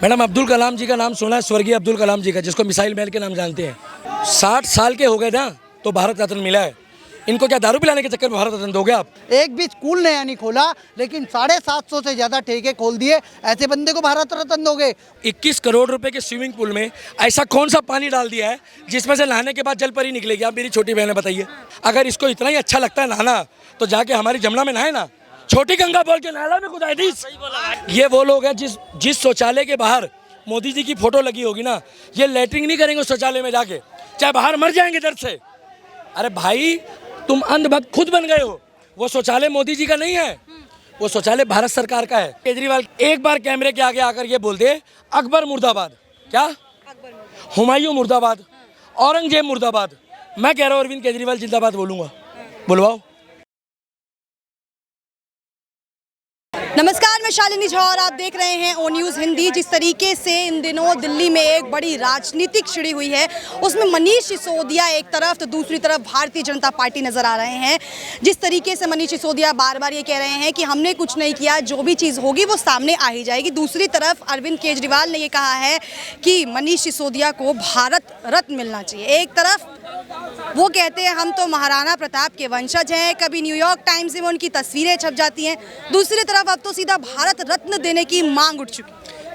Madam Abdul Kalam जी का नाम सुना है, स्वर्गीय अब्दुल कलाम जी का, जिसको मिसाइल मैन के नाम जानते हैं। 60 साल के हो गए ना तो भारत रत्न मिला है। इनको क्या दारू पिलाने के चक्कर में भारत रत्न दोगे आप? एक भी स्कूल नया नहीं खोला, लेकिन 750 से ज्यादा ठेके खोल दिए। ऐसे बंदे को भारत रत्न दोगे? 21 करोड़ रुपए के स्विमिंग पूल में ऐसा कौन सा पानी डाल दिया है जिसमें से नहाने के बाद जल परी निकलेगी? आप मेरी छोटी बहन बताइए। अगर इसको इतना ही अच्छा लगता है नहाना तो जाके हमारी जमुना में नहाए ना, छोटी गंगा बोल के नाला में कूदाए दी। ये वो लोग हैं जिस शौचालय के बाहर मोदी जी की फोटो लगी होगी ना, ये लैट्रिन नहीं करेंगे शौचालय में जाके, चाहे बाहर मर जाएंगे दर्द से। अरे भाई, तुम अंधभक्त खुद बन गए हो। वो शौचालय मोदी जी का नहीं है, वो शौचालय भारत सरकार का है। केजरीवाल एक बार कैमरे के आगे आकर ये बोल दे, अकबर मुर्दाबाद, क्या हुमायूं मुर्दाबाद, औरंगजेब मुर्दाबाद, मैं कह रहा हूँ अरविंद केजरीवाल जिंदाबाद बोलूंगा। बुलवाओ। नमस्कार, मैं शालिनी झा और आप देख रहे हैं ओ न्यूज़ हिंदी। जिस तरीके से इन दिनों दिल्ली में एक बड़ी राजनीतिक छिड़ी हुई है, उसमें मनीष सिसोदिया एक तरफ तो दूसरी तरफ भारतीय जनता पार्टी नजर आ रहे हैं। जिस तरीके से मनीष सिसोदिया बार बार ये कह रहे हैं कि हमने कुछ नहीं किया, जो भी चीज़ होगी वो सामने आ ही जाएगी। दूसरी तरफ अरविंद केजरीवाल ने ये कहा है कि मनीष सिसोदिया को भारत रत्न मिलना चाहिए। एक तरफ वो कहते हैं हम तो महाराणा प्रताप के वंशज हैं, कभी न्यूयॉर्क टाइम्स में उनकी तस्वीरें छप जाती हैं। दूसरी तरफ अब तो सीधा भारत रत्न देने की मांग उठ चुकी।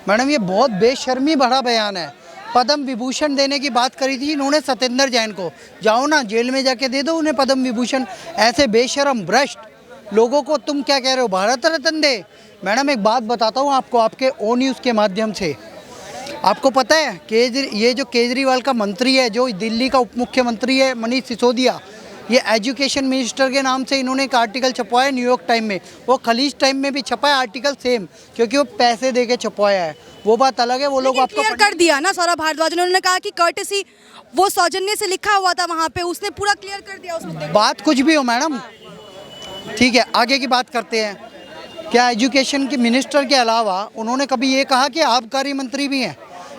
मैडम, ये बहुत बेशर्मी भरा बयान है। पद्म विभूषण देने की बात करी थी इन्होंने सत्येंद्र जैन को, जाओ ना जेल में जाके दे दो उन्हें पद्म विभूषण। ऐसे बेशरम भ्रष्ट लोगों को तुम क्या कह रहे हो, भारत रत्न दे? मैडम एक बात बताता हूँ आपको, आपके ओ न्यूज़ के माध्यम से। आपको पता है ये जो केजरीवाल का मंत्री है, जो दिल्ली का उप मुख्यमंत्री है मनीष सिसोदिया, ये एजुकेशन मिनिस्टर के नाम से इन्होंने एक आर्टिकल छपवाया न्यूयॉर्क टाइम में। वो खलीज टाइम में भी छपा है आर्टिकल सेम, क्योंकि वो पैसे दे के छपवाया है। वो बात अलग है, वो लोग आपको क्लियर कर दिया ना सौरभ भारद्वाज ने। उन्होंने कहा कि कर्टेसी वो सौजन्य से लिखा हुआ था वहाँ पे, उसने पूरा क्लियर कर दिया उस मुद्दे को। बात कुछ भी हो मैडम, ठीक है, आगे की बात करते हैं। क्या एजुकेशन के मिनिस्टर के अलावा उन्होंने कभी ये कहा कि आबकारी मंत्री भी हैं?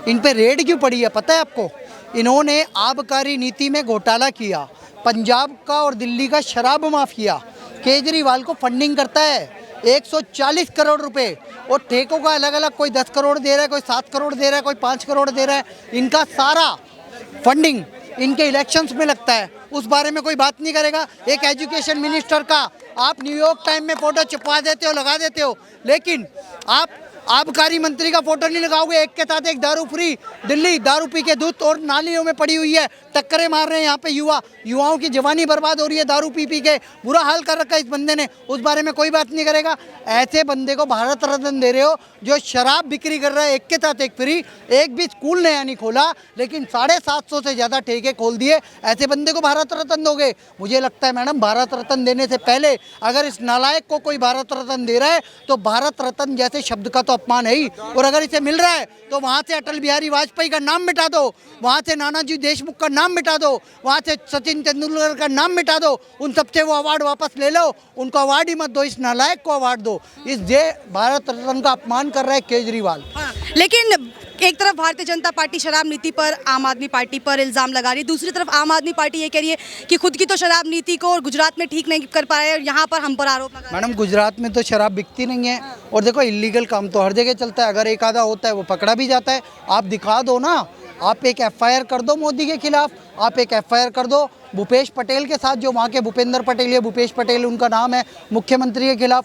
इन पे रेड क्यों पड़ी है पता है आपको? इन्होंने आबकारी नीति में घोटाला किया, पंजाब का और दिल्ली का शराब माफिया केजरीवाल को फंडिंग करता है 140 करोड़ रुपए, और ठेकों का अलग अलग, कोई 10 करोड़ दे रहा है, कोई 7 करोड़ दे रहा है, कोई 5 करोड़ दे रहा है। इनका सारा फंडिंग इनके इलेक्शंस में लगता है, उस बारे में कोई बात नहीं करेगा। एक एजुकेशन मिनिस्टर का आप न्यूयॉर्क टाइम में फोटो छपवा देते हो, लगा देते हो, लेकिन आप आबकारी मंत्री का फोटो नहीं लगाओगे। एक के साथ एक दारू फ्री दिल्ली, दारू पी के दूध और नालियों में पड़ी हुई है, टक्करें मार रहे हैं यहाँ पे युवाओं की जवानी बर्बाद हो रही है दारू पी पी के, बुरा हाल कर रखा है इस बंदे ने, उस बारे में कोई बात नहीं करेगा। ऐसे बंदे को भारत रत्न दे रहे हो जो शराब बिक्री कर रहा है, एक के साथ एक फ्री। एक भी स्कूल नया नहीं खोला, लेकिन 750 से ज़्यादा ठेके खोल दिए। ऐसे बंदे को भारत रत्न दोगे? मुझे लगता है मैडम, भारत रत्न देने से पहले अगर इस नालायक को कोई भारत रत्न दे रहा है तो भारत रत्न जैसे शब्द का तो अपमान है ही, और अगर इसे मिल रहा है तो वहाँ से अटल बिहारी वाजपेयी का नाम मिटा दो, वहाँ से नानाजी देशमुख का नाम मिटा दो, वहाँ से सचिन तेंदुलकर का नाम मिटा दो, उन सबसे वो अवार्ड वापस ले लो, उनको अवार्ड ही मत दो, इस नालायक को अवार्ड दो। इस भारत रत्न का अपमान कर रहा है केजरीवाल। लेकिन एक तरफ भारतीय जनता पार्टी शराब नीति पर आम आदमी पार्टी पर इल्ज़ाम लगा रही है, दूसरी तरफ आम आदमी पार्टी ये कह रही है कि खुद की तो शराब नीति को और गुजरात में ठीक नहीं कर पाए और यहाँ पर हम पर आरोप लगा रहे हैं। मैडम, गुजरात में तो शराब बिकती नहीं है, और देखो इलीगल काम तो हर जगह चलता है, अगर एक आधा होता है वो पकड़ा भी जाता है। आप दिखा दो ना, आप एक एफआईआर कर दो मोदी के खिलाफ, आप एक एफआईआर कर दो भूपेश पटेल के साथ, जो वहाँ के भूपेंद्र पटेल या भूपेश पटेल उनका नाम है, मुख्यमंत्री के खिलाफ।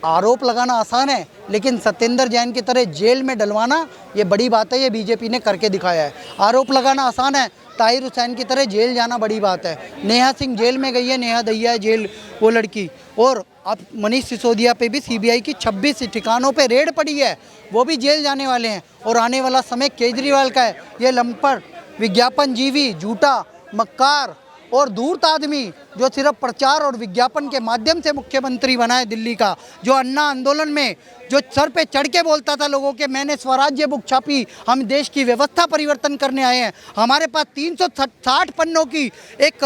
आरोप लगाना आसान है, लेकिन सत्येंद्र जैन की तरह जेल में डलवाना ये बड़ी बात है, ये बीजेपी ने करके दिखाया है। आरोप लगाना आसान है, ताहिर हुसैन की तरह जेल जाना बड़ी बात है। नेहा सिंह जेल में गई है, नेहा दहिया जेल, वो लड़की। और अब मनीष सिसोदिया पे भी सीबीआई की 26 ठिकानों पे रेड पड़ी है, वो भी जेल जाने वाले हैं। और आने वाला समय केजरीवाल का है। ये लंपट, विज्ञापन जीवी, झूठा, मक्कार और धूर्त आदमी जो सिर्फ प्रचार और विज्ञापन के माध्यम से मुख्यमंत्री बना है दिल्ली का, जो अन्ना आंदोलन में जो सर पे चढ़ के बोलता था लोगों के, मैंने स्वराज्य बुक छापी, हम देश की व्यवस्था परिवर्तन करने आए हैं, हमारे पास 360 पन्नों की एक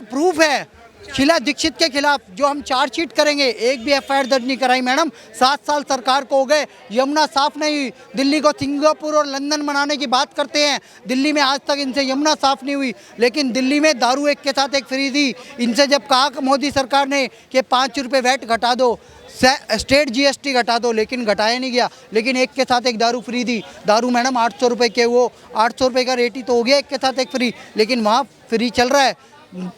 प्रूफ है, शीला दीक्षित के खिलाफ जो हम चार्जशीट करेंगे, एक भी एफआईआर दर्ज नहीं कराई मैडम। 7 साल सरकार को हो गए, यमुना साफ नहीं हुई। दिल्ली को सिंगापुर और लंदन बनाने की बात करते हैं, दिल्ली में आज तक इनसे यमुना साफ नहीं हुई। लेकिन दिल्ली में दारू एक के साथ एक फ्री थी। इनसे जब कहा मोदी सरकार ने कि 5 रुपये वैट घटा दो, स्टेट जीएसटी घटा दो, लेकिन घटाया नहीं गया। लेकिन एक के साथ एक दारू फ्री थी। दारू मैडम 800 रुपये के, वो 800 रुपये का रेट ही तो हो गया, एक के साथ एक फ्री। लेकिन वहाँ फ्री चल रहा है।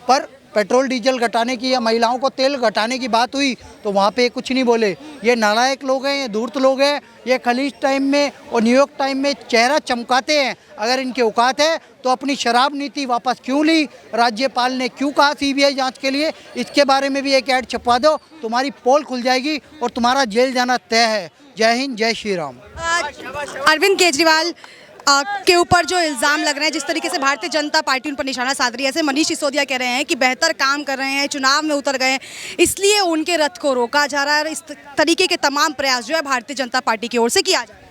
पर पेट्रोल डीजल घटाने की या महिलाओं को तेल घटाने की बात हुई तो वहाँ पे कुछ नहीं बोले। ये नालायक लोग हैं, ये धूर्त लोग हैं। ये खलीज टाइम में और न्यूयॉर्क टाइम में चेहरा चमकाते हैं। अगर इनके औकात है तो अपनी शराब नीति वापस क्यों ली? राज्यपाल ने क्यों कहा सीबीआई जांच के लिए? इसके बारे में भी एक ऐड छपवा दो, तुम्हारी पोल खुल जाएगी और तुम्हारा जेल जाना तय है। जय हिंद, जय श्री राम। अरविंद केजरीवाल के ऊपर जो इल्ज़ाम लग रहे हैं, जिस तरीके से भारतीय जनता पार्टी उन पर निशाना साध रही है, ऐसे मनीष सिसोदिया कह रहे हैं कि बेहतर काम कर रहे हैं, चुनाव में उतर गए, इसलिए उनके रथ को रोका जा रहा है। इस तरीके के तमाम प्रयास जो है भारतीय जनता पार्टी की ओर से किया जा रहा है।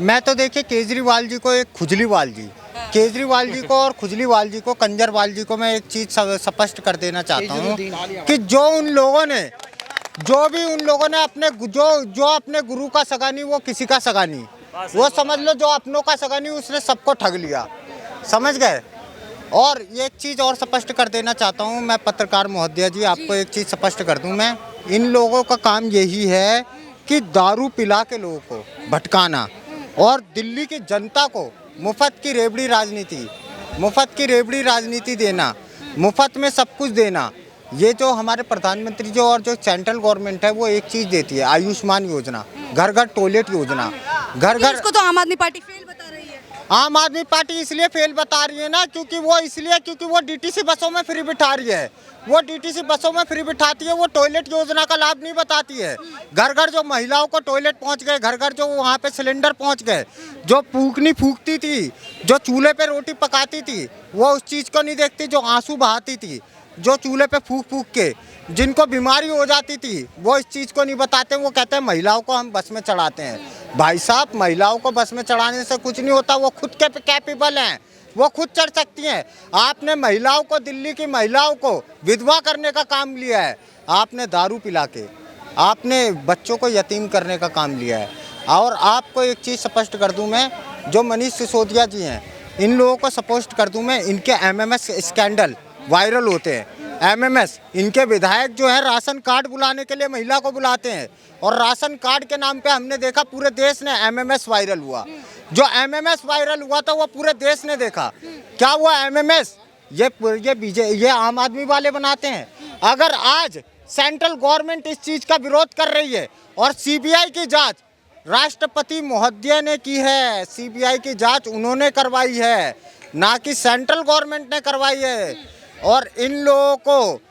मैं तो देखिए केजरीवाल जी को एक खुजलीवाल जी, केजरीवाल जी को और खुजलीवाल जी को, कंजरवाल जी को मैं एक चीज़ स्पष्ट कर देना चाहता हूँ कि जो उन लोगों ने अपने गुरु का सगा नहीं, वो किसी का सगा नहीं। वो समझ लो जो अपनों का सगा नहीं, उसने सबको ठग लिया, समझ गए। और एक चीज़ और स्पष्ट कर देना चाहता हूँ मैं, पत्रकार महोदय जी, आपको एक चीज़ स्पष्ट कर दूँ मैं। इन लोगों का काम यही है कि दारू पिला के लोगों को भटकाना और दिल्ली की जनता को मुफ्त की रेवड़ी राजनीति देना, मुफ्त में सब कुछ देना। ये जो हमारे प्रधानमंत्री जो और जो सेंट्रल गवर्नमेंट है, वो एक चीज़ देती है, आयुष्मान योजना, घर घर टॉयलेट योजना, घर घर। इसको तो आम आदमी पार्टी फेल बता रही है। आम आदमी पार्टी इसलिए फेल बता रही है ना, क्योंकि वो डीटीसी बसों में फ्री बिठा रही है। वो डीटीसी बसों में फ्री बिठाती है, वो टॉयलेट योजना का लाभ नहीं बताती है। घर घर जो महिलाओं को टॉयलेट पहुंच गए, घर घर जो वहाँ पे सिलेंडर पहुंच गए, जो फूकनी फूकती थी, जो चूल्हे पे रोटी पकाती थी, वो उस चीज़ को नहीं देखती। जो आंसू बहाती थी, जो चूल्हे पे फूक फूक के जिनको बीमारी हो जाती थी, वो इस चीज़ को नहीं बताते। वो कहते हैं महिलाओं को हम बस में चढ़ाते हैं। भाई साहब, महिलाओं को बस में चढ़ाने से कुछ नहीं होता, वो खुद के कैपेबल हैं, वो खुद चढ़ सकती हैं। आपने महिलाओं को, दिल्ली की महिलाओं को विधवा करने का काम लिया है। आपने दारू पिला के, आपने बच्चों को यतीम करने का काम लिया है। और आपको एक चीज़ स्पष्ट कर दूं मैं, जो मनीष सिसोदिया जी हैं, इन लोगों को स्पष्ट कर दूं मैं, इनके एमएमएस स्कैंडल वायरल होते हैं। एमएमएस, इनके विधायक जो है राशन कार्ड बुलाने के लिए महिला को बुलाते हैं, और राशन कार्ड के नाम पे हमने देखा पूरे देश ने एमएमएस वायरल हुआ। जो एमएमएस वायरल हुआ था वो पूरे देश ने देखा। क्या हुआ एमएमएस? ये आम आदमी वाले बनाते हैं। अगर आज सेंट्रल गवर्नमेंट इस चीज़ का विरोध कर रही है और सीबीआई की जांच राष्ट्रपति महोदय ने की है, सीबीआई की जांच उन्होंने करवाई है, ना कि सेंट्रल गवर्नमेंट ने करवाई है। और इन लोगों को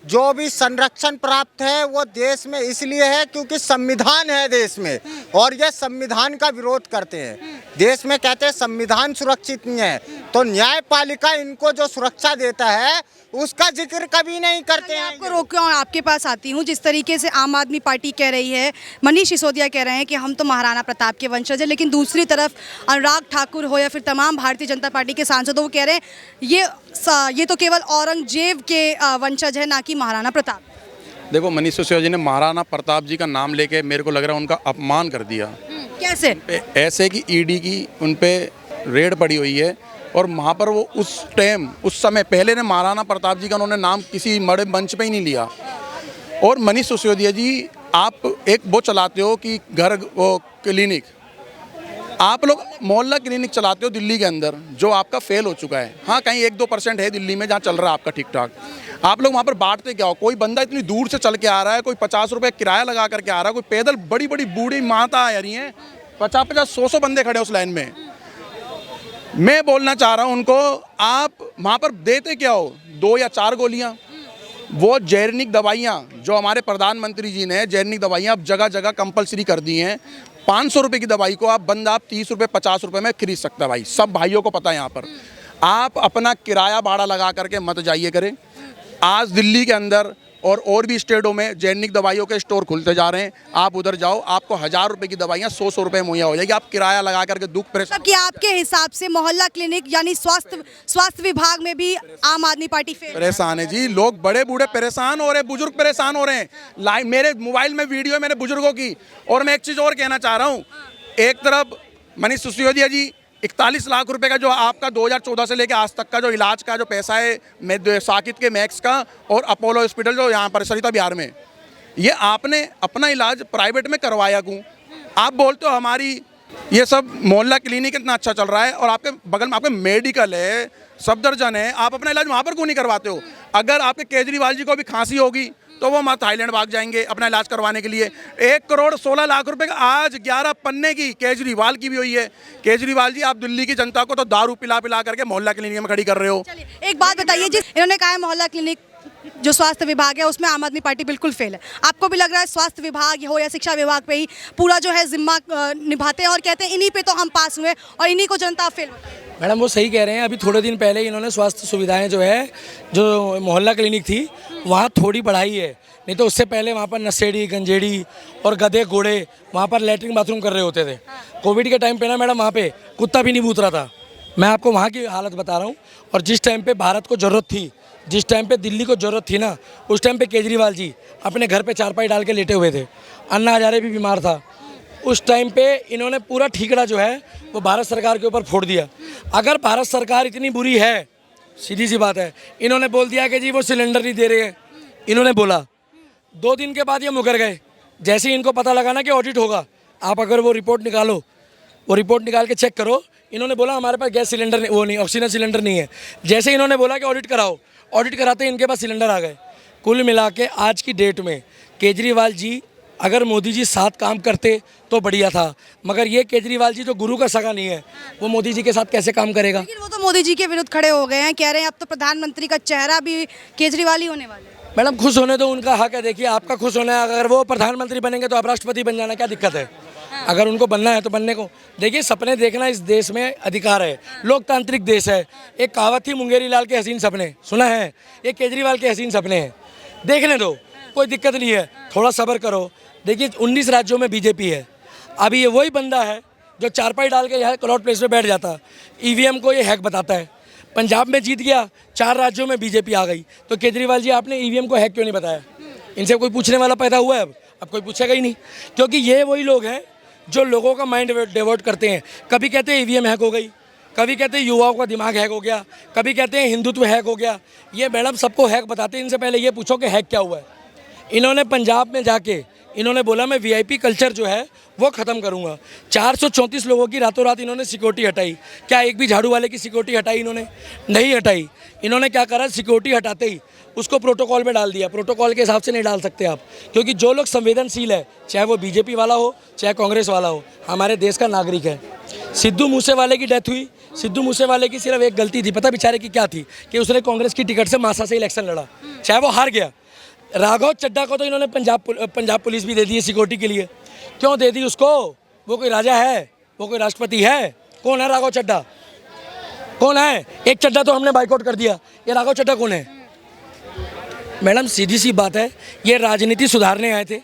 जो भी संरक्षण प्राप्त है वो देश में इसलिए है क्योंकि संविधान है देश में, और ये संविधान का विरोध करते हैं। देश में कहते हैं संविधान सुरक्षित नहीं है, तो न्यायपालिका इनको जो सुरक्षा देता है उसका जिक्र कभी नहीं करते हैं। आपको रोका और आपके पास आती हूँ। जिस तरीके से आम आदमी पार्टी कह रही है, मनीष सिसोदिया कह रहे हैं कि हम तो महाराणा प्रताप के वंशज हैं, लेकिन दूसरी तरफ अनुराग ठाकुर हो या फिर तमाम भारतीय जनता पार्टी के सांसद, वो कह रहे हैं ये तो केवल औरंगजेब के वंशज है, ना कि महाराणा प्रताप। देखो, मनीष सिसोदिया जी ने महाराणा प्रताप जी का नाम लेके मेरे को लग रहा है उनका अपमान कर दिया। कैसे? ऐसे कि ईडी की उन पे रेड पड़ी हुई है, और वहाँ पर वो उस समय पहले ने महाराणा प्रताप जी का उन्होंने नाम किसी बड़े मंच पे ही नहीं लिया। और मनीष सिसोदिया जी, आप एक वो चलाते हो कि वो क्लिनिक, आप लोग मोहल्ला क्लिनिक चलाते हो दिल्ली के अंदर, जो आपका फेल हो चुका है। हाँ, कहीं 1-2% है दिल्ली में जहाँ चल रहा है आपका ठीक ठाक। आप लोग वहाँ पर बांटते क्या हो? कोई बंदा इतनी दूर से चल के आ रहा है, कोई 50 रुपये किराया लगा करके आ रहा है, कोई पैदल बड़ी बड़ी बूढ़ी माता आ रही हैं, 50-100 बंदे खड़े उस लाइन में। मैं बोलना चाह रहा हूँ उनको, आप वहाँ पर देते क्या हो? 2 या 4 गोलियाँ। वो जेनेरिक दवाइयाँ जो हमारे प्रधानमंत्री जी ने जेनेरिक दवाइयाँ अब जगह जगह कंपलसरी कर दी हैं। 500 रुपये की दवाई को आप 30 रुपये 50 रुपये में खरीद सकता है। भाई, सब भाइयों को पता है। यहाँ पर आप अपना किराया भाड़ा लगा करके मत जाइए करें। आज दिल्ली के अंदर और भी स्टेटों में जेनेरिक दवाइयों के स्टोर खुलते जा रहे हैं। आप उधर जाओ, आपको 1000 रुपए की दवाइयाँ 100 रुपए मुहैया हो जाएगी। आप किराया लगा करके दुख परेशान। मतलब कि आपके हिसाब से मोहल्ला क्लिनिक यानी स्वास्थ्य विभाग में भी आम आदमी पार्टी फेल है। परेशान है जी, लोग बड़े बूढ़े परेशान हो रहे हैं, बुजुर्ग परेशान हो रहे हैं। लाइव मेरे मोबाइल में वीडियो है मेरे बुजुर्गों की। और मैं एक चीज़ और कहना चाह रहा हूँ, एक तरफ मनीष सिसोदिया जी 41 लाख रुपए का जो आपका 2014 से लेकर आज तक का जो इलाज का जो पैसा है साकित के मैक्स का और अपोलो हॉस्पिटल जो यहाँ पर सरिता बिहार में, ये आपने अपना इलाज प्राइवेट में करवाया क्यों? आप बोलते हो हमारी ये सब मोहल्ला क्लिनिक इतना अच्छा चल रहा है और आपके बगल में आपके मेडिकल है, सफदरजंग है, आप अपना इलाज वहाँ पर क्यों नहीं करवाते हो? अगर आपके केजरीवाल जी को भी खांसी होगी तो वो वहाँ थाईलैंड भाग जाएंगे अपना इलाज करवाने के लिए। 1 करोड़ 16 लाख रुपए का आज 11 पन्ने की केजरीवाल की भी हुई है। केजरीवाल जी, आप दिल्ली की जनता को तो दारू पिला पिला करके मोहल्ला क्लिनिक में खड़ी कर रहे हो। चलिए एक बात बताइए, जिस इन्होंने कहा है मोहल्ला क्लिनिक जो स्वास्थ्य विभाग है उसमें आम आदमी पार्टी बिल्कुल फेल है, आपको भी लग रहा है स्वास्थ्य विभाग हो या शिक्षा विभाग पे ही पूरा जो है जिम्मा निभाते हैं और कहते हैं इन्हीं पे तो हम पास हुए और इन्हीं को जनता फेल? मैडम वो सही कह रहे हैं। अभी थोड़े दिन पहले इन्होंने स्वास्थ्य सुविधाएं जो है, जो मोहल्ला क्लिनिक थी वहाँ थोड़ी बढ़ाई है, नहीं तो उससे पहले वहाँ पर नशेड़ी गंजेड़ी और गधे घोड़े वहाँ पर लैट्रिन बाथरूम कर रहे होते थे। कोविड के टाइम पे ना मैडम वहाँ पे कुत्ता भी नहीं बूत रहा था। मैं आपको वहाँ की हालत बता रहा हूँ। और जिस टाइम पे भारत को ज़रूरत थी, जिस टाइम पे दिल्ली को ज़रूरत थी ना, उस टाइम पे केजरीवाल जी अपने घर पे चारपाई डाल के लेटे हुए थे। अन्ना हजारे भी बीमार था। उस टाइम पे इन्होंने पूरा ठीकरा जो है वो भारत सरकार के ऊपर फोड़ दिया। अगर भारत सरकार इतनी बुरी है, सीधी सी बात है, इन्होंने बोल दिया कि जी वो सिलेंडर नहीं दे रहे हैं, इन्होंने बोला, 2 दिन के बाद ये मुकर गए। जैसे ही इनको पता लगा ना कि ऑडिट होगा, आप अगर वो रिपोर्ट निकालो, वो रिपोर्ट निकाल के चेक करो, इन्होंने बोला हमारे पास गैस सिलेंडर नहीं, वो नहीं, ऑक्सीजन सिलेंडर नहीं है। जैसे इन्होंने बोला कि ऑडिट कराओ, ऑडिट कराते ही इनके पास सिलेंडर आ गए। कुल मिला के आज की डेट में केजरीवाल जी, अगर मोदी जी साथ काम करते तो बढ़िया था, मगर ये केजरीवाल जी जो गुरु का सगा नहीं है, वो मोदी जी के साथ कैसे काम करेगा? लेकिन वो तो मोदी जी के विरुद्ध खड़े हो गए हैं, कह रहे हैं अब तो प्रधानमंत्री का चेहरा भी केजरीवाल ही होने वाले हैं। मैडम खुश होने तो उनका हक है। देखिए आपका खुश होना है, अगर वो प्रधानमंत्री बनेंगे तो आप राष्ट्रपति बन जाना, क्या दिक्कत है? अगर उनको बनना है तो बनने को। देखिए सपने देखना इस देश में अधिकार है, लोकतांत्रिक देश है। एक कहावत थी मुंगेरी लाल के हसीन सपने, सुना है? ये केजरीवाल के हसीन सपने हैं, देखने दो, कोई दिक्कत नहीं है, थोड़ा सब्र करो। देखिए 19 राज्यों में बीजेपी है। अभी ये वही बंदा है जो चारपाई डाल के यहाँ क्लॉट प्लेस पे बैठ जाता, ईवीएम को ये हैक बताता है। पंजाब में जीत गया, 4 राज्यों में बीजेपी आ गई, तो केजरीवाल जी आपने ईवीएम को हैक क्यों नहीं बताया? इनसे कोई पूछने वाला पैदा हुआ है? अब कोई पूछेगा ही नहीं, क्योंकि ये वही लोग हैं जो लोगों का माइंड डाइवर्ट करते हैं। कभी कहते हैं ईवीएम हैक हो गई, कभी कहते हैं युवाओं का दिमाग हैक हो गया, कभी कहते हैं हिंदुत्व हैक हो गया। ये मैडम सबको हैक बताते हैं। इनसे पहले ये पूछो कि हैक क्या हुआ है। इन्होंने पंजाब में जाके इन्होंने बोला मैं वीआईपी कल्चर जो है वो ख़त्म करूंगा। 434 लोगों की रातों रात इन्होंने सिक्योरिटी हटाई। क्या एक भी झाड़ू वाले की सिक्योरिटी हटाई इन्होंने? नहीं हटाई। इन्होंने क्या करा, सिक्योरिटी हटाते ही उसको प्रोटोकॉल में डाल दिया। प्रोटोकॉल के हिसाब से नहीं डाल सकते आप, क्योंकि जो लोग संवेदनशील है, चाहे वो बीजेपी वाला हो चाहे कांग्रेस वाला हो, हमारे देश का नागरिक है। सिद्धू मूसेवाले की डेथ हुई। सिद्धू मूसेवाले की सिर्फ एक गलती थी, पता बेचारे की क्या थी, कि उसने कांग्रेस की टिकट से मासा से इलेक्शन लड़ा, चाहे वो हार गया। राघव चड्ढा को तो इन्होंने पंजाब पुलिस भी दे दी है सिक्योरिटी के लिए। क्यों दे दी उसको? वो कोई राजा है? वो कोई राष्ट्रपति है? कौन है राघव चड्ढा? कौन है? एक चड्ढा तो हमने बाइकआउट कर दिया, ये राघव चड्ढा कौन है? मैडम सीधी सी बात है, ये राजनीति सुधारने आए थे।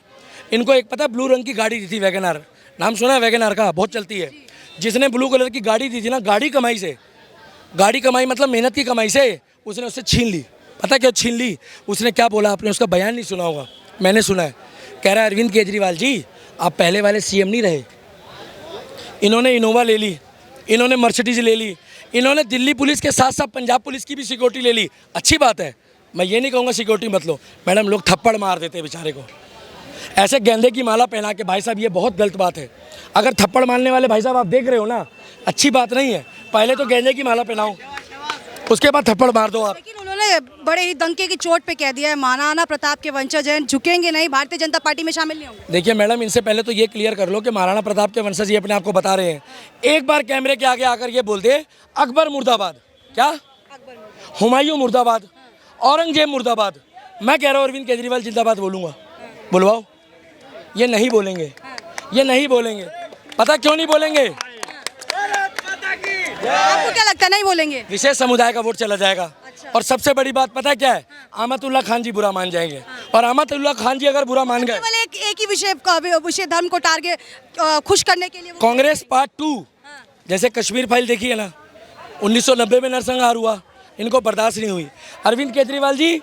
इनको एक पता ब्लू रंग की गाड़ी दी थी, वैगनआर, नाम सुना है वैगनआर का? बहुत चलती है। जिसने ब्लू कलर की गाड़ी दी थी ना, गाड़ी कमाई से, गाड़ी कमाई मतलब मेहनत की कमाई से, उसने उससे छीन ली। पता क्यों छीन ली? उसने क्या बोला, आपने उसका बयान नहीं सुना होगा, मैंने सुना है। कह रहा है अरविंद केजरीवाल जी आप पहले वाले सीएम नहीं रहे। इन्होंने इनोवा ले ली, इन्होंने मर्सिडीज ले ली, इन्होंने दिल्ली पुलिस के साथ साथ पंजाब पुलिस की भी सिक्योरिटी ले ली। अच्छी बात है, मैं ये नहीं कहूँगा सिक्योरिटी मत लो। मैडम लोग थप्पड़ मार देते हैं बेचारे को, ऐसे गेंदे की माला पहना के। भाई साहब ये बहुत गलत बात है। अगर थप्पड़ मारने वाले भाई साहब आप देख रहे हो ना, अच्छी बात नहीं है। पहले तो गेंदे की माला पहनाओ, उसके बाद थप्पड़ मार दो आप। लेकिन उन्होंने बड़े ही डंके की चोट पे कह दिया है महाराणा प्रताप के वंशज हैं, झुकेंगे नहीं, भारतीय जनता पार्टी में शामिल नहीं होंगे। देखिए मैडम, इनसे पहले तो ये क्लियर कर लो कि महाराणा प्रताप के वंशज ये अपने आप को बता रहे हैं। एक बार कैमरे के आगे आकर ये बोल दे अकबर मुर्दाबाद, क्या हुमायूं मुर्दाबाद, औरंगजेब मुर्दाबाद, मैं कह रहा हूँ अरविंद केजरीवाल जिंदाबाद बोलूँगा। बुलवाओ, ये नहीं बोलेंगे, ये नहीं बोलेंगे। पता क्यों नहीं बोलेंगे? आपको क्या लगता है नहीं बोलेंगे? विशेष समुदाय का वोट चला जाएगा। और सबसे बड़ी बात पता है क्या है, अहमदुल्ला खान जी बुरा मान जाएंगे, और अहमदुल्ला खान जी अगर बुरा मान गए, केवल एक ही विषय धर्म को टारगेट खुश करने के लिए कांग्रेस पार्ट 2, जैसे कश्मीर फाइल देखी है ना, 1990 में नरसंहार हुआ, इनको बर्दाश्त नहीं हुई। अरविंद केजरीवाल जी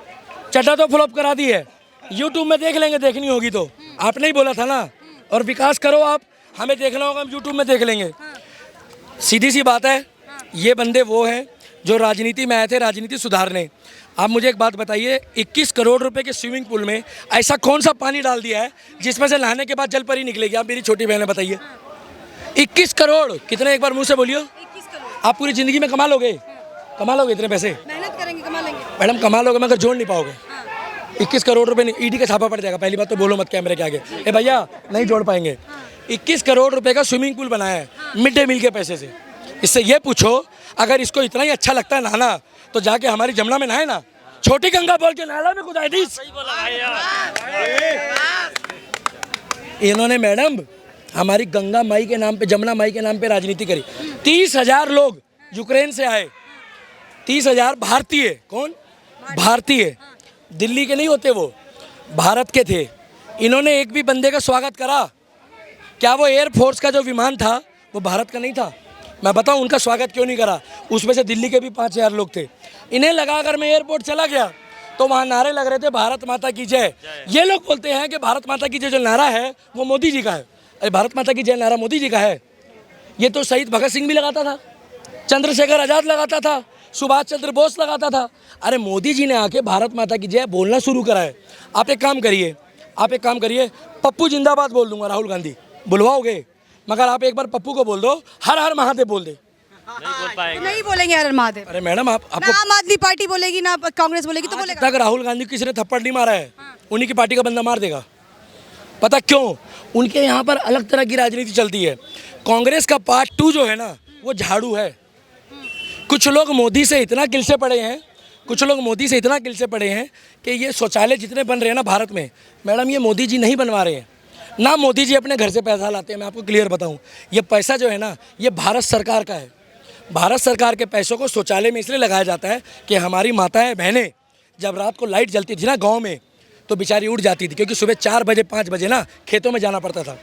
चड्डा तो फ्लॉप करा दी है, यूट्यूब में देख लेंगे, देखनी होगी तो, आपने ही बोला था ना, और विकास करो आप, हमें देखना होगा, हम यूट्यूब में देख लेंगे। सीधी सी बात है, ये बंदे वो हैं जो राजनीति में आए थे राजनीति सुधारने। आप मुझे एक बात बताइए, 21 करोड़ रुपए के स्विमिंग पूल में ऐसा कौन सा पानी डाल दिया है जिसमें से नहाने के बाद जल परी निकलेगी? आप मेरी छोटी बहन बताइए। 21 करोड़ कितने, एक बार मुंह से बोलियो। 21 करोड़ आप पूरी जिंदगी में कमा लोगे इतने पैसे? मेहनत करेंगे कमा लेंगे मैडम कमा लोगे मगर जोड़ नहीं पाओगे। 21 करोड़ रुपए नहीं, ईडी का छापा पड़ जाएगा। पहली बात तो बोलो मत कैमरे के आगे, ए भैया नहीं जोड़ पाएंगे। 21 करोड़ रुपए का स्विमिंग पूल बनाया है मिड डे मील के पैसे से। इससे ये पूछो, अगर इसको इतना ही अच्छा लगता है नहाना तो जाके हमारी जमुना में नहाए ना, छोटी गंगा बोल के नाला में कूदाए दी। इन्होंने मैडम हमारी गंगा माई के नाम पे, जमुना माई के नाम पे राजनीति करी। 30,000 लोग यूक्रेन से आए, 30,000 भारतीय, कौन भारतीय, दिल्ली के नहीं होते, वो भारत के थे। इन्होंने एक भी बंदे का स्वागत करा क्या? वो एयरफोर्स का जो विमान था वो भारत का नहीं था। मैं बताऊं उनका स्वागत क्यों नहीं करा? उसमें से दिल्ली के भी 5,000 लोग थे। इन्हें लगा अगर मैं एयरपोर्ट चला गया तो वहाँ नारे लग रहे थे भारत माता की जय। ये लोग बोलते हैं कि भारत माता की जय जो नारा है वो मोदी जी का है। अरे भारत माता की जय नारा मोदी जी का है? ये तो शहीद भगत सिंह भी लगाता था, चंद्रशेखर आज़ाद लगाता था, सुभाष चंद्र बोस लगाता था। अरे मोदी जी ने आके भारत माता की जय बोलना शुरू करा है। आप एक काम करिए, पप्पू जिंदाबाद बोल दूंगा, राहुल गांधी बुलवाओगे, मगर आप एक बार पप्पू को बोल दो हर हर महादेव बोल दे। नहीं बोलेंगे हर हर महादेव। अरे मैडम आपको ना आम आदमी पार्टी बोलेगी ना कांग्रेस बोलेगी तो बोलेगा। तक राहुल गांधी किसी ने थप्पड़ नहीं मारा है, उन्हीं की पार्टी का बंदा मार देगा। पता क्यों? उनके यहाँ पर अलग तरह की राजनीति चलती है। कांग्रेस का पार्ट 2 जो है ना वो झाड़ू है। कुछ लोग मोदी से इतना किलसे पड़े हैं कि ये शौचालय जितने बन रहे हैं ना भारत में, मैडम ये मोदी जी नहीं बनवा रहे हैं ना, मोदी जी अपने घर से पैसा लाते हैं। मैं आपको क्लियर बताऊं, ये पैसा जो है ना ये भारत सरकार का है। भारत सरकार के पैसों को शौचालय में इसलिए लगाया जाता है कि हमारी माताएं बहनें जब रात को लाइट जलती थी ना गांव में तो बेचारी उठ जाती थी, क्योंकि सुबह 4 बजे 5 बजे ना खेतों में जाना पड़ता था।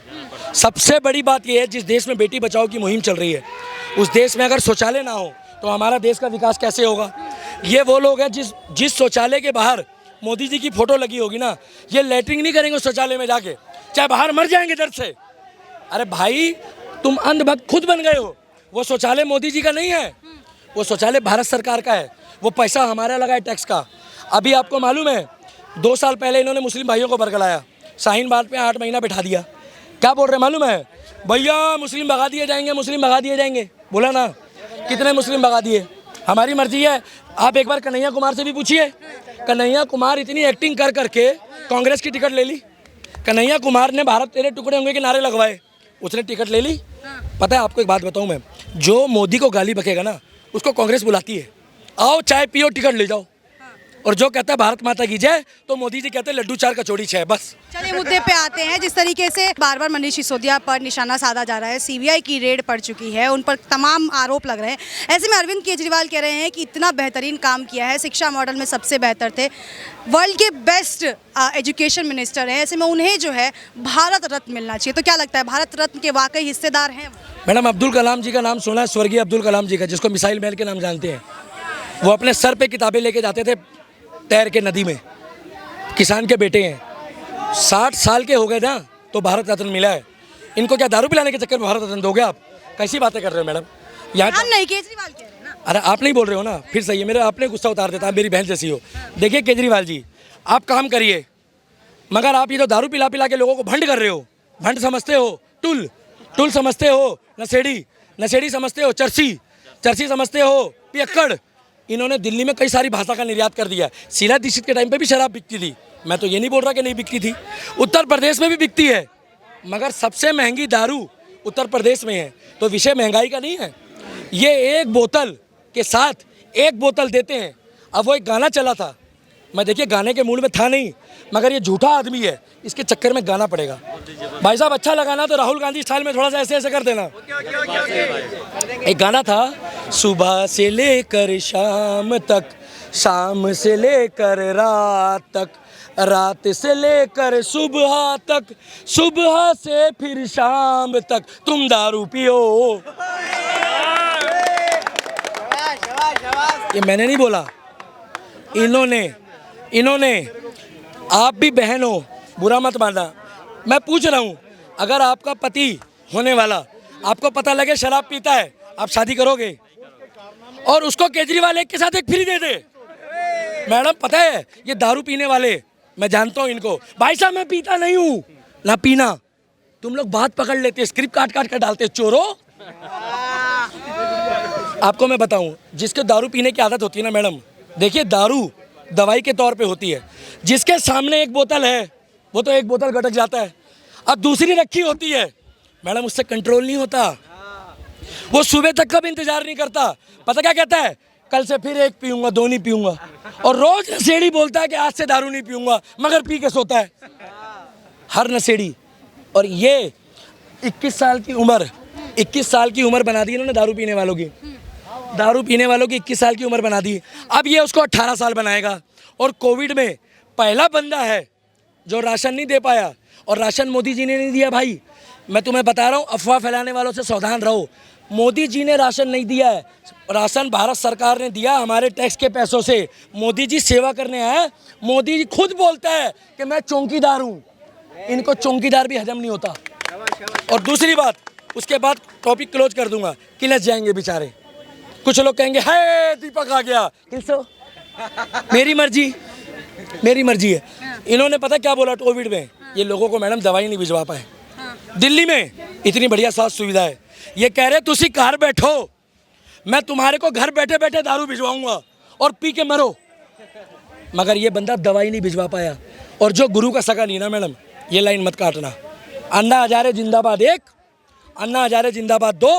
सबसे बड़ी बात यह है, जिस देश में बेटी बचाओ की मुहिम चल रही है उस देश में अगर शौचालय ना हो तो हमारा देश का विकास कैसे होगा? ये वो लोग हैं जिस शौचालय के बाहर मोदी जी की फोटो लगी होगी ना, ये लैट्रिन नहीं करेंगे शौचालय में जाके, चाहे बाहर मर जाएंगे दर्द से। अरे भाई तुम अंधभक्त खुद बन गए हो। वो शौचालय मोदी जी का नहीं है, वो शौचालय भारत सरकार का है। वो पैसा हमारा लगा है टैक्स का। अभी आपको मालूम है 2 साल पहले इन्होंने मुस्लिम भाइयों को बरगलाया, शाहीन बाग पे 8 महीना बैठा दिया। क्या बोल रहे मालूम है? भैया मुस्लिम भगा दिए जाएंगे। बोला ना, कितने मुस्लिम भगा दिए? हमारी मर्जी है। आप एक बार कन्हैया कुमार से भी पूछिए, कन्हैया कुमार इतनी एक्टिंग कर करके कांग्रेस की टिकट ले ली। कन्हैया कुमार ने भारत तेरे टुकड़े होंगे के नारे लगवाए, उसने टिकट ले ली। पता है आपको एक बात बताऊं मैं, जो मोदी को गाली बकेगा ना उसको कांग्रेस बुलाती है, आओ चाय पियो टिकट ले जाओ। और जो कहता है भारत माता की जय तो मोदी जी कहते हैं लड्डू 4 कचौड़ी 6। बस चलिए मुद्दे पे आते हैं। जिस तरीके से बार बार मनीष सिसोदिया पर निशाना साधा जा रहा है, सीबीआई की रेड पड़ चुकी है, उन पर तमाम आरोप लग रहे हैं। ऐसे में अरविंद केजरीवाल कह रहे हैं कि इतना बेहतरीन काम किया है, शिक्षा मॉडल में सबसे बेहतर थे, वर्ल्ड के बेस्ट एजुकेशन मिनिस्टर है, ऐसे में उन्हें जो है भारत रत्न मिलना चाहिए। तो क्या लगता है भारत रत्न के वाकई हिस्सेदार हैं? मैडम अब्दुल कलाम जी का नाम सुना है, स्वर्गीय अब्दुल कलाम जी का, जिसको मिसाइल मैन के नाम जानते हैं। वो अपने सर पे किताबें लेके जाते थे तैर के नदी में। किसान के बेटे हैं, 60 साल के हो गए ना तो भारत रत्न मिला है। इनको क्या दारू पिलाने के चक्कर में भारत रत्न दोगे आप? कैसी बातें कर रहे हो मैडम? यहाँ नहीं, केजरीवाल कह रहे हैं ना। अरे आप नहीं बोल रहे हो ना, फिर सही है, मेरे आपने गुस्सा उतार देता, मेरी बहन जैसी हो। देखिए केजरीवाल जी, आप काम करिए, मगर आप ये तो दारू पिला पिला के लोगों को भंड कर रहे हो। भंड समझते हो? टुल समझते हो? नशेड़ी समझते हो? चर्सी समझते हो? पियक्कड़। इन्होंने दिल्ली में कई सारी भाषा का निर्यात कर दिया। शीला दीक्षित के टाइम पे भी शराब बिकती थी, मैं तो ये नहीं बोल रहा कि नहीं बिकती थी, उत्तर प्रदेश में भी बिकती है, मगर सबसे महंगी दारू उत्तर प्रदेश में है। तो विषय महंगाई का नहीं है, ये एक बोतल के साथ एक बोतल देते हैं। अब वो एक गाना चला था, मैं देखिए गाने के मूड में था नहीं, मगर ये झूठा आदमी है, इसके चक्कर में गाना पड़ेगा। भाई साहब अच्छा लगाना तो राहुल गांधी स्टाइल में थोड़ा सा ऐसे ऐसे कर देना। एक गाना था, सुबह से लेकर शाम तक शाम से लेकर रात तक, रात से लेकर सुबह तक, सुबह से फिर शाम तक तुम दारू पियो। ये मैंने नहीं बोला, इन्होंने। आप भी बहन हो, बुरा मत मानना। मैं पूछ रहा हूँ, अगर आपका पति होने वाला आपको पता लगे शराब पीता है, आप शादी करोगे? और उसको केजरीवाल एक के साथ एक फ्री दे दे। मैडम पता है ये दारू पीने वाले, मैं जानता हूँ इनको। भाई साहब मैं पीता नहीं हूँ, ना पीना। तुम लोग बात पकड़ लेते, स्क्रिप्ट काट काट कर डालते, चोरों। आपको मैं बताऊं, जिसके दारू पीने की आदत होती है ना मैडम, देखिए दारू दवाई के तौर पे होती है। जिसके सामने एक बोतल है वो तो एक बोतल गटक जाता है, अब दूसरी रखी होती है मैडम, उससे कंट्रोल नहीं होता। वो सुबह तक का भी इंतजार नहीं करता। पता क्या कहता है? कल से फिर एक पीऊंगा, दो नहीं पीऊंगा। और रोज नशेड़ी बोलता है कि आज से दारू नहीं पीऊंगा, मगर पी के सोता है हर नशेड़ी। और ये 21 साल की उम्र बना दी इन्होंने दारू पीने वालों की। दारू पीने वालों की 21 साल की उम्र बना दी। अब ये उसको 18 साल बनाएगा। और कोविड में पहला बंदा है जो राशन नहीं दे पाया, और राशन मोदी जी ने नहीं दिया। भाई मैं तुम्हें बता रहा हूँ, अफवाह फैलाने वालों से सावधान रहो। मोदी जी ने राशन नहीं दिया है, राशन भारत सरकार ने दिया हमारे टैक्स के पैसों से। मोदी जी सेवा करने आए। मोदी जी खुद बोलता है कि मैं चौकीदार हूँ। इनको चौकीदार भी हजम नहीं होता। और दूसरी बात, उसके बाद टॉपिक क्लोज कर दूंगा, किलस जाएंगे बेचारे। कुछ लोग कहेंगे हाय दीपक आ गया, किलसो। मेरी मर्जी है। इन्होंने पता क्या बोला कोविड में? ये लोगों को मैडम दवाई नहीं भिजवा पाए। दिल्ली में इतनी बढ़िया स्वास्थ्य सुविधा है, ये कह रहे तुसी घर बैठो, मैं तुम्हारे को घर बैठे बैठे दारू भिजवाऊंगा और पी के मरो। मगर ये बंदा दवाई नहीं भिजवा पाया। और जो गुरु का सगा नहीं ना मैडम, ये लाइन मत काटना। अन्ना हजारे जिंदाबाद 1, अन्ना हजारे जिंदाबाद 2,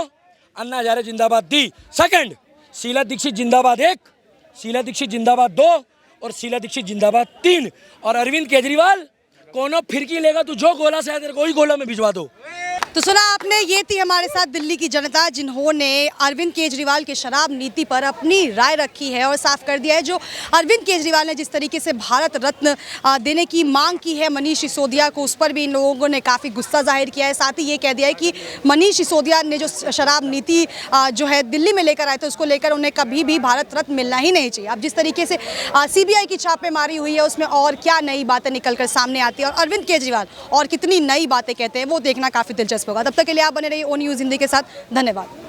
अन्ना हजारे जिंदाबाद 3 सेकंड, शीला दीक्षित जिंदाबाद 1, शीला दीक्षित जिंदाबाद 2 और शीला दीक्षित जिंदाबाद 3। और अरविंद केजरीवाल कोनो फिरकी लेगा तो जो गोला से तेरे को ही गोला में भिजवा दो। तो सुना आपने, ये थी हमारे साथ दिल्ली की जनता जिन्होंने अरविंद केजरीवाल की शराब नीति पर अपनी राय रखी है और साफ कर दिया है। जो अरविंद केजरीवाल ने जिस तरीके से भारत रत्न देने की मांग की है मनीष सिसोदिया को, उस पर भी इन लोगों ने काफ़ी गुस्सा जाहिर किया है। साथ ही ये कह दिया है कि मनीष सिसोदिया ने जो शराब नीति जो है दिल्ली में लेकर आए थे, उसको लेकर उन्हें कभी भी भारत रत्न मिलना ही नहीं चाहिए। अब जिस तरीके से CBI की छापेमारी हुई है, उसमें और क्या नई बातें निकल कर सामने आती है और अरविंद केजरीवाल और कितनी नई बातें कहते हैं, वो देखना काफ़ी दिलचस्प होगा। तब तक के लिए आप बने रहिए O News हिंदी के साथ। धन्यवाद।